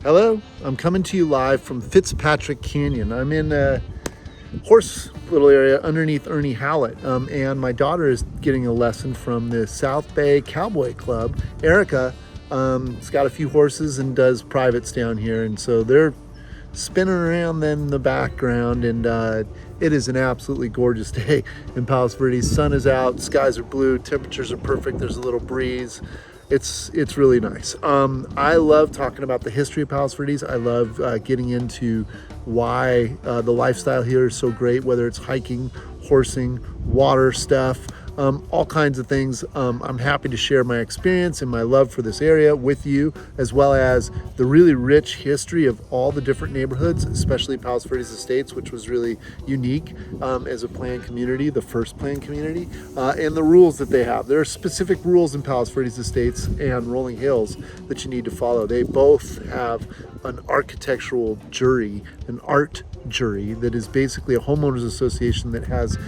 Hello, I'm coming to you live from Fitzpatrick Canyon. I'm in a horse little area underneath Ernie Howlett, and my daughter is getting a lesson from the South Bay Cowboy Club. Erica has got a few horses and does privates down here, and so they're spinning around in the background, and it is an absolutely gorgeous day in Palos Verdes. Sun is out, skies are blue, temperatures are perfect, there's a little breeze. It's really nice. I love talking about the history of Palos Verdes. I love getting into why the lifestyle here is so great, whether it's hiking, horsing, water stuff, all kinds of things. I'm happy to share my experience and my love for this area with you, as well as the really rich history of all the different neighborhoods, especially Palos Verdes Estates, which was really unique as a planned community, the first planned community, and the rules that they have. There are specific rules in Palos Verdes Estates and Rolling Hills that you need to follow. They both have an architectural jury, an art jury, that is basically a homeowners association that has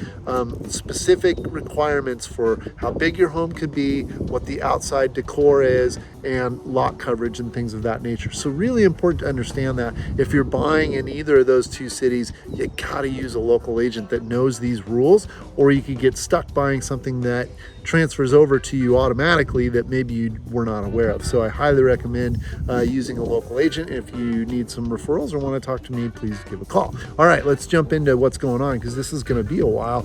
specific requirements for how big your home could be, what the outside decor is, and lot coverage and things of that nature. So really important to understand that if you're buying in either of those two cities, you gotta use a local agent that knows these rules, or you could get stuck buying something that transfers over to you automatically that maybe you were not aware of. So I highly recommend using a local agent. If you need some referrals or want to talk to me, please give a call. All right, let's jump into what's going on, because this is going to be a while.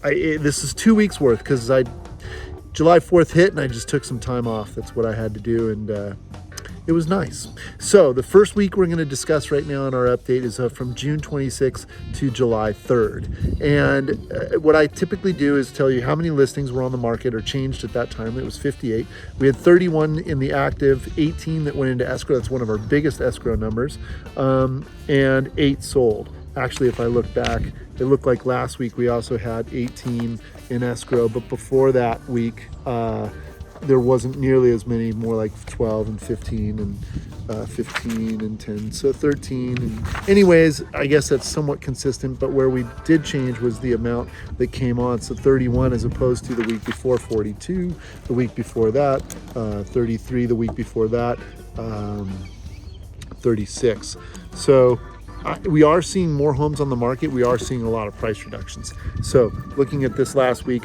This is 2 weeks worth, because July 4th hit and I just took some time off. That's what I had to do, and it was nice. So the first week we're going to discuss right now in our update is from June 26th to July 3rd. And what I typically do is tell you how many listings were on the market or changed at that time. It was 58. We had 31 in the active, 18 that went into escrow. That's one of our biggest escrow numbers, and 8 sold. Actually, if I look back, it looked like last week we also had 18 in escrow, but before that week, there wasn't nearly as many, more like 12 and 15 and 15 and 10, so 13. And anyways, I guess that's somewhat consistent, but where we did change was the amount that came on. So 31 as opposed to the week before, 42, the week before that, 33 the week before that, 36. So we are seeing more homes on the market. We are seeing a lot of price reductions. So looking at this last week,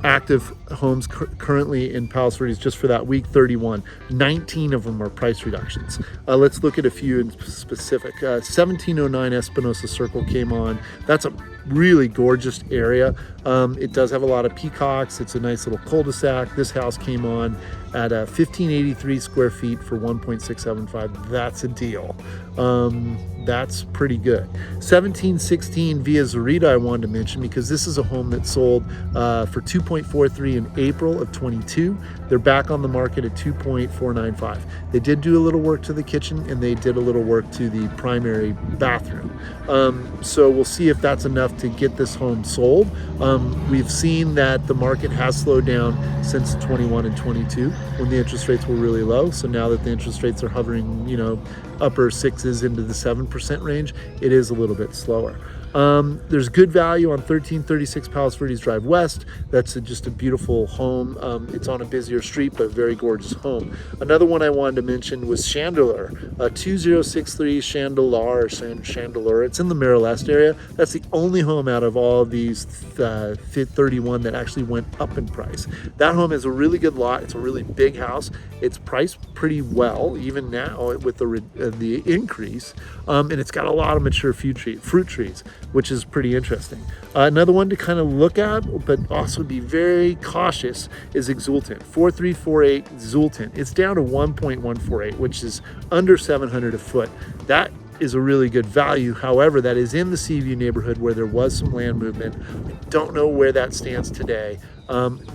active homes currently in Palos Verdes just for that week, 31. 19 of them are price reductions. Let's look at a few in specific. 1709 Espinosa Circle came on. That's a really gorgeous area. It does have a lot of peacocks. It's a nice little cul-de-sac. This house came on at 1583 square feet for 1.675. That's a deal. That's pretty good. 1716 Via Zarita I wanted to mention, because this is a home that sold for 2.43 in April of 22. They're back on the market at 2.495. They did do a little work to the kitchen, and they did a little work to the primary bathroom. So we'll see if that's enough to get this home sold. We've seen that the market has slowed down since 21 and 22 when the interest rates were really low. So now that the interest rates are hovering, upper 6s into the 7% range, it is a little bit slower. There's good value on 1336 Palos Verdes Drive West. That's just a beautiful home. It's on a busier street, but very gorgeous home. Another one I wanted to mention was Chandeleur, 2063 Chandeleur. It's in the Marylest area. That's the only home out of all of these 31 that actually went up in price. That home is a really good lot. It's a really big house. It's priced pretty well, even now with the increase, and it's got a lot of mature fruit trees, which is pretty interesting. Another one to kind of look at, but also be very cautious, is Exultant, 4348 Exultant. It's down to 1.148, which is under 700 a foot. That is a really good value. However, that is in the Seaview neighborhood where there was some land movement. I don't know where that stands today.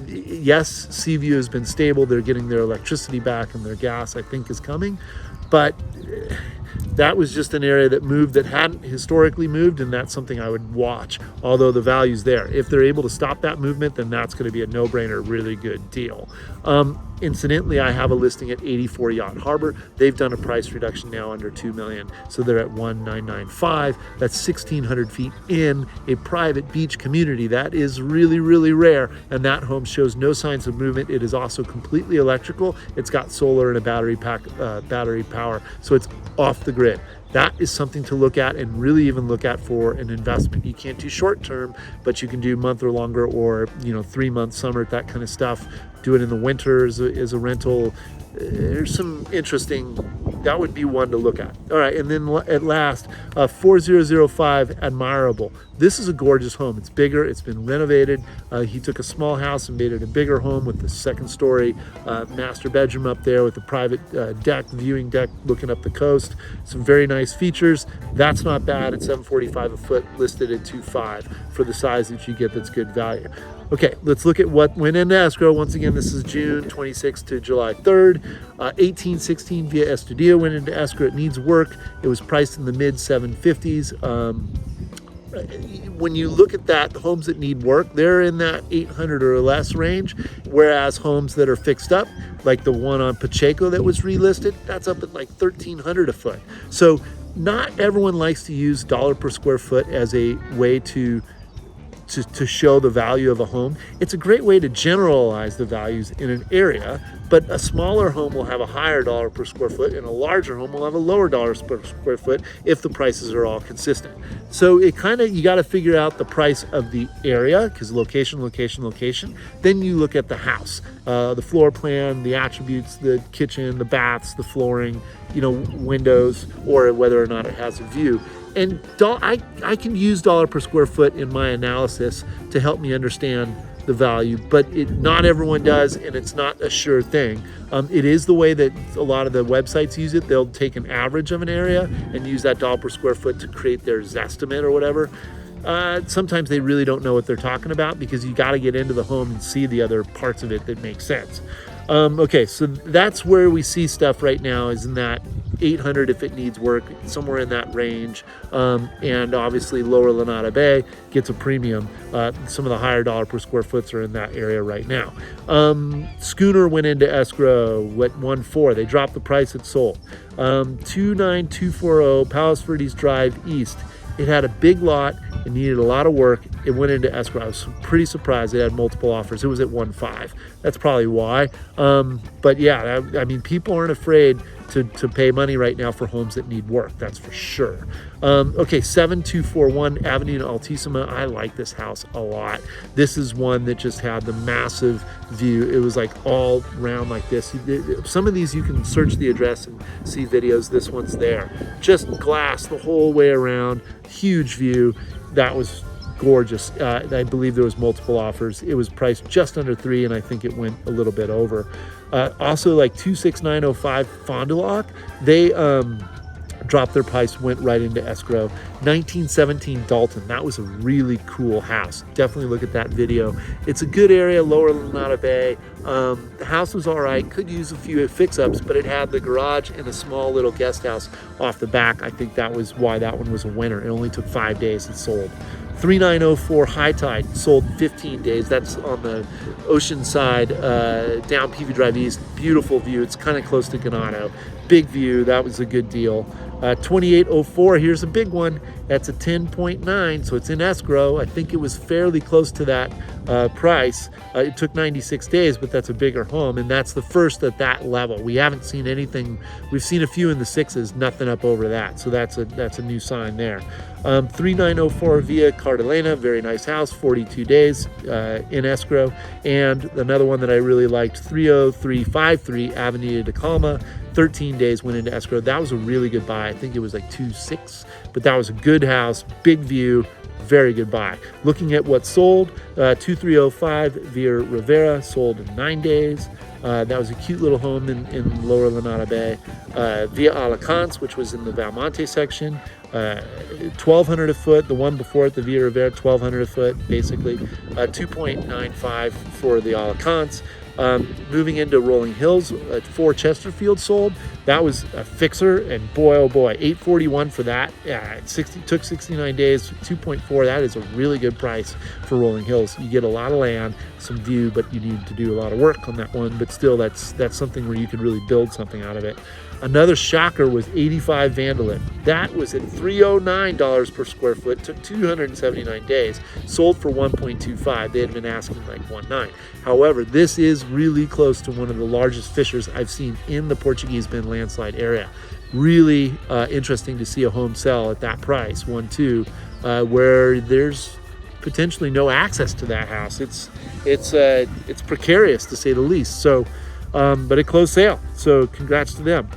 Yes, Seaview has been stable. They're getting their electricity back, and their gas, I think, is coming. But that was just an area that moved that hadn't historically moved, and that's something I would watch, although the value's there. If they're able to stop that movement, then that's going to be a no-brainer, really good deal. Incidentally, I have a listing at 84 Yacht Harbor. They've done a price reduction now under $2 million, so they're at 1,995. That's 1,600 feet in a private beach community. That is really, really rare, and that home shows no signs of movement. It is also completely electrical. It's got solar and a battery power, so it's off the grid. That is something to look at and really even look at for an investment. You can't do short term, but you can do month or longer, or 3 months, summer, that kind of stuff. Do it in the winter as a rental. There's some interesting, that would be one to look at. All right, and then at last, 4005 Admirable. This is a gorgeous home. It's bigger, it's been renovated. He took a small house and made it a bigger home with the second story master bedroom up there with the private viewing deck looking up the coast. Some very nice features. That's not bad at $745 a foot, listed at $2.5 for the size that you get. That's good value. Okay, let's look at what went into escrow. Once again, this is June 26th to July 3rd. 1816 Via Estudio went into escrow. It needs work. It was priced in the mid 750s. When you look at that, the homes that need work, they're in that 800 or less range, whereas homes that are fixed up, like the one on Pacheco that was relisted, that's up at like 1,300 a foot. So not everyone likes to use dollar per square foot as a way to show the value of a home. It's a great way to generalize the values in an area, but a smaller home will have a higher dollar per square foot and a larger home will have a lower dollar per square foot if the prices are all consistent. So it you got to figure out the price of the area, because location. Then you look at the house, the floor plan, the attributes, the kitchen, the baths, the flooring, windows, or whether or not it has a view. And I can use dollar per square foot in my analysis to help me understand the value, but not everyone does, and it's not a sure thing. It is the way that a lot of the websites use it. They'll take an average of an area and use that dollar per square foot to create their Zestimate or whatever. Sometimes they really don't know what they're talking about, because you got to get into the home and see the other parts of it that make sense. Okay, so that's where we see stuff right now, is in that 800 if it needs work, somewhere in that range. And obviously Lower Lanada Bay gets a premium. Some of the higher dollar per square foots are in that area right now. Schooner went into escrow at 1.4. They dropped the price, it sold. 29240 Palos Verdes Drive East. It had a big lot. It needed a lot of work. It went into escrow. I was pretty surprised. It had multiple offers. It was at 1.5. That's probably why. But yeah, I mean, people aren't afraid to pay money right now for homes that need work. That's for sure. Okay, 7241 Avenida Altissima. I like this house a lot. This is one that just had the massive view. It was like all round like this. Some of these you can search the address and see videos. This one's there. Just glass the whole way around. Huge view. That was gorgeous. I believe there was multiple offers. It was priced just under 3, and I think it went a little bit over. Also, like 26905 Fond du Lac, they dropped their price, went right into escrow. 1917 Dalton, that was a really cool house. Definitely look at that video. It's a good area, Lower Lanada Bay. The house was all right, could use a few fix-ups, but it had the garage and a small little guest house off the back. I think that was why that one was a winner. It only took 5 days, it sold. 3904 High Tide sold 15 days. That's on the ocean side, down PV Drive East. Beautiful view. It's kind of close to Ganado. Big view. That was a good deal. 2804, here's a big one. That's a 10.9, so it's in escrow. I think it was fairly close to that price. It took 96 days, but that's a bigger home, and that's the first at that level. We haven't seen anything. We've seen a few in the 6s, nothing up over that, so that's a new sign there. 3904 Via Cardelena, very nice house, 42 days in escrow. And another one that I really liked, 30353 Avenida de Calma, 13 days went into escrow. That was a really good buy. I think it was like 2.6, but that was a good house, big view, very good buy. Looking at what sold, 2305 Via Rivera sold in 9 days. That was a cute little home in Lower Lanada Bay. Via Alacants, which was in the Valmonte section, 1,200 a foot. The one before it, the Via Rivera, 1,200 a foot, basically. 2.95 for the Alacants. Moving into Rolling Hills, 4 Chesterfield sold. That was a fixer, and boy, oh boy, $841 for that. Yeah, took 69 days, 2.4. That is a really good price for Rolling Hills. You get a lot of land, some view, but you need to do a lot of work on that one. But still, that's something where you could really build something out of it. Another shocker was 85 Vanderlip. That was at $309 per square foot, took 279 days, sold for 1.25. They had been asking like 1.9. However, this is really close to one of the largest fissures I've seen in the Portuguese Bend landslide area. Really interesting to see a home sell at that price, 1.2, where there's potentially no access to that house. It's precarious to say the least. So, but a closed sale. So congrats to them.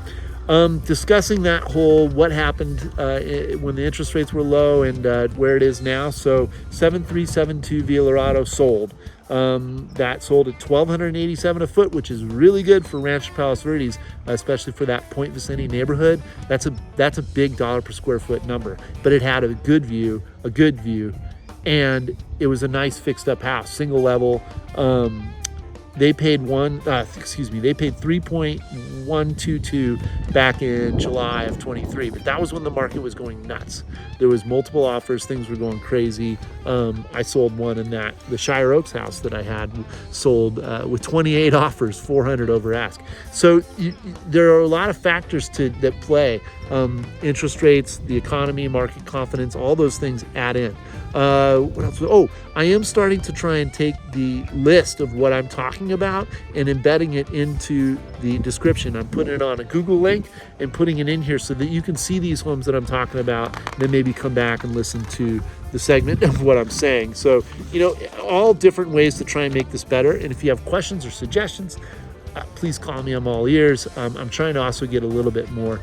Discussing that whole what happened when the interest rates were low and where it is now. So 7372 Villa Dorado sold. That sold at $1,287 a foot, which is really good for Rancho Palos Verdes, especially for that Point Vicente neighborhood. That's a big dollar per square foot number, but it had a good view, and it was a nice fixed up house, single level. They paid $3.122 back in July of 23, but that was when the market was going nuts. There was multiple offers, things were going crazy. I sold one in the Shire Oaks house that I had sold with 28 offers, 400 over ask. So there are a lot of factors that play. Interest rates, the economy, market confidence, all those things add in. What else? Oh, I am starting to try and take the list of what I'm talking about and embedding it into the description. I'm putting it on a Google link and putting it in here so that you can see these homes that I'm talking about, and then maybe come back and listen to the segment of what I'm saying. So, all different ways to try and make this better. And if you have questions or suggestions, please call me. I'm all ears. I'm trying to also get a little bit more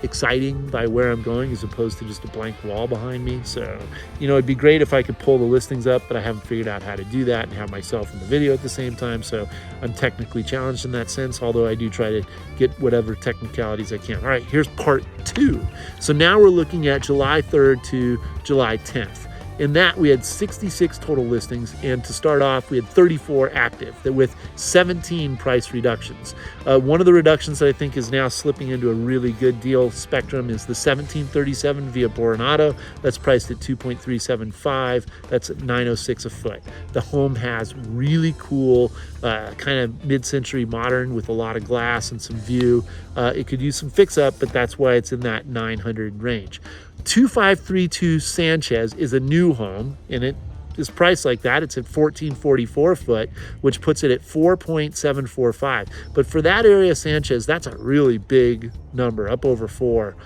exciting by where I'm going as opposed to just a blank wall behind me. So, it'd be great if I could pull the listings up, but I haven't figured out how to do that and have myself in the video at the same time. So I'm technically challenged in that sense, although I do try to get whatever technicalities I can. All right, here's part 2. So now we're looking at July 3rd to July 10th. In that, we had 66 total listings, and to start off, we had 34 active with 17 price reductions. One of the reductions that I think is now slipping into a really good deal spectrum is the 1737 Via Boronado. That's priced at $2.375. That's at $906 a foot. The home has really cool, kind of mid-century modern with a lot of glass and some view. It could use some fix-up, but that's why it's in that 900 range. 2532 Sanchez is a new home, and it is priced like that. It's at $1444 a foot, which puts it at $4.745. But for that area, Sanchez, that's a really big number, up over 4.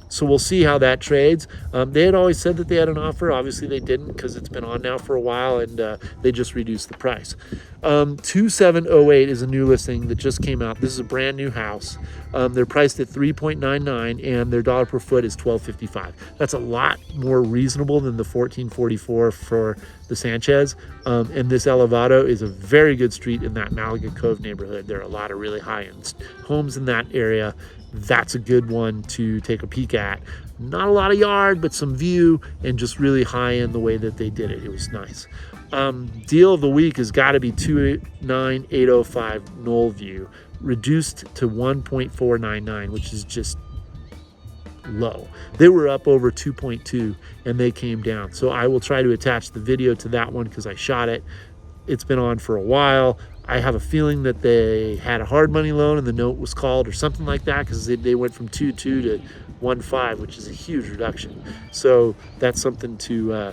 So we'll see how that trades. They had always said that they had an offer. Obviously they didn't, because it's been on now for a while, and they just reduced the price. 2708 is a new listing that just came out. This is a brand new house. They're priced at $3.99, and their dollar per foot is $12.55. That's a lot more reasonable than the $14.44 for the Sanchez. And this Elevado is a very good street in that Malaga Cove neighborhood. There are a lot of really high-end homes in that area. That's a good one to take a peek at. Not a lot of yard, but some view, and just really high end the way that they did it. It was nice. Deal of the week has got to be 29805 Knoll View, reduced to 1.499, which is just low. They were up over 2.2 and they came down. So I will try to attach the video to that one because I shot it. It's been on for a while. I have a feeling that they had a hard money loan and the note was called or something like that, because they went from 2.2 to 1.5, which is a huge reduction. So that's something to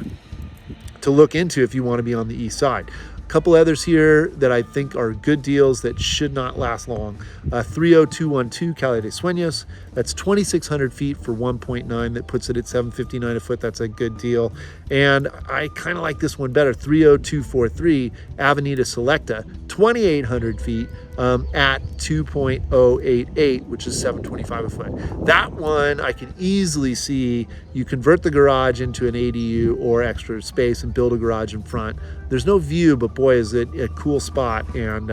look into if you want to be on the east side. A couple others here that I think are good deals that should not last long. 30212 Calle de Sueños. That's 2,600 feet for 1.9. That puts it at $759 a foot. That's a good deal. And I kind of like this one better. 30243 Avenida Selecta, 2,800 feet at 2.088, which is $725 a foot. That one I can easily see you convert the garage into an ADU or extra space and build a garage in front. There's no view, but boy, is it a cool spot, and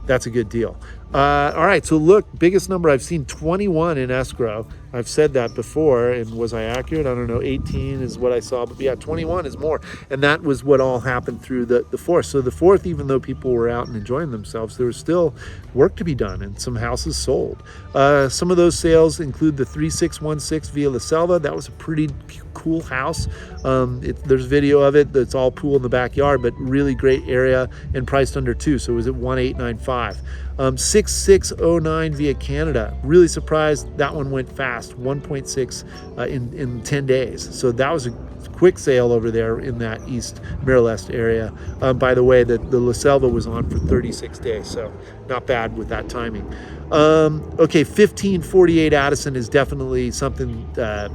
that's a good deal. All right, so look, biggest number I've seen, 21 in escrow. I've said that before, and was I accurate? I don't know. 18 is what I saw, but yeah, 21 is more. And that was what all happened through the 4th. So the 4th, even though people were out and enjoying themselves, there was still work to be done, and some houses sold. Some of those sales include the 3616 Via La Selva. That was a pretty cool house. There's video of it. That's all pool in the backyard, but really great area and priced under 2. So it was at 1895. 6609 Via Canada. Really surprised that one went fast, 1.6 in 10 days. So that was a quick sale over there in that East Marylest area. By the way, the La Selva was on for 36 days, so not bad with that timing. Okay, 1548 Addison is definitely something that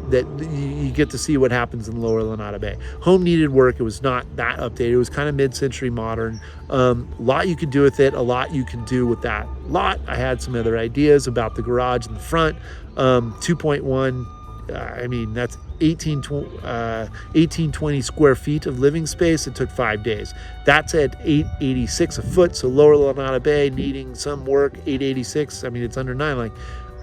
you get to see what happens in Lower Lanada Bay. Home needed work. It was not that updated. It was kind of mid-century modern. A lot you could do with it, a lot you can do with that lot. I had some other ideas about the garage in the front. 2.1, I mean, that's 1820 square feet of living space. It took 5 days. That's at $886 a foot. So Lower Lanada Bay needing some work, $886. I mean, it's under 9. Like,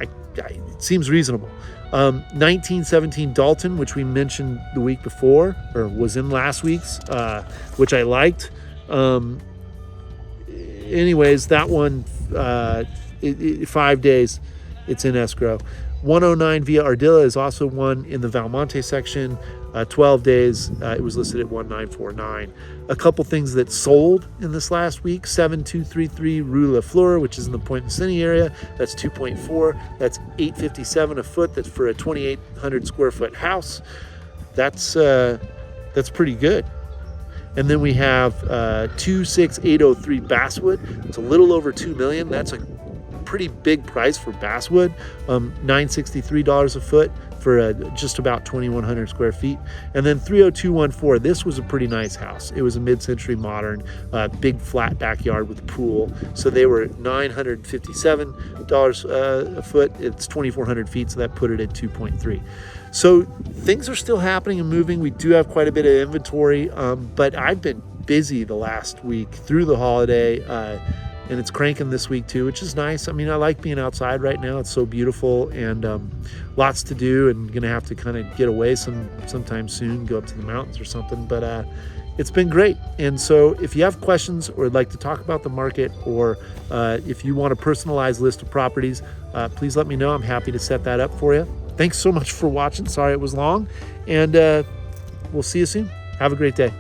it seems reasonable. 1917 Dalton, which we mentioned the week before, or was in last week's, which I liked. Anyways, that one, 5 days, it's in escrow. 109 Via Ardilla is also one in the Valmonte section. 12 days, it was listed at 1949. A couple things that sold in this last week: 7233 Rue La Fleur, which is in the Point Vicente area. That's 2.4. That's $857 a foot. That's for a 2,800 square foot house. That's pretty good. And then we have 26803 Basswood. It's a little over $2 million. That's a pretty big price for basswood. $963 a foot for just about 2,100 square feet. And then 30214, this was a pretty nice house. It was a mid-century modern, big flat backyard with a pool. So they were $957 a foot. It's 2,400 feet, so that put it at 2.3. So things are still happening and moving. We do have quite a bit of inventory, but I've been busy the last week through the holiday, and it's cranking this week too, which is nice. I mean, I like being outside right now. It's so beautiful, and lots to do, and gonna have to kind of get away sometime soon, go up to the mountains or something, but it's been great. And so if you have questions or would like to talk about the market, or if you want a personalized list of properties, please let me know. I'm happy to set that up for you. Thanks so much for watching. Sorry it was long, and we'll see you soon. Have a great day.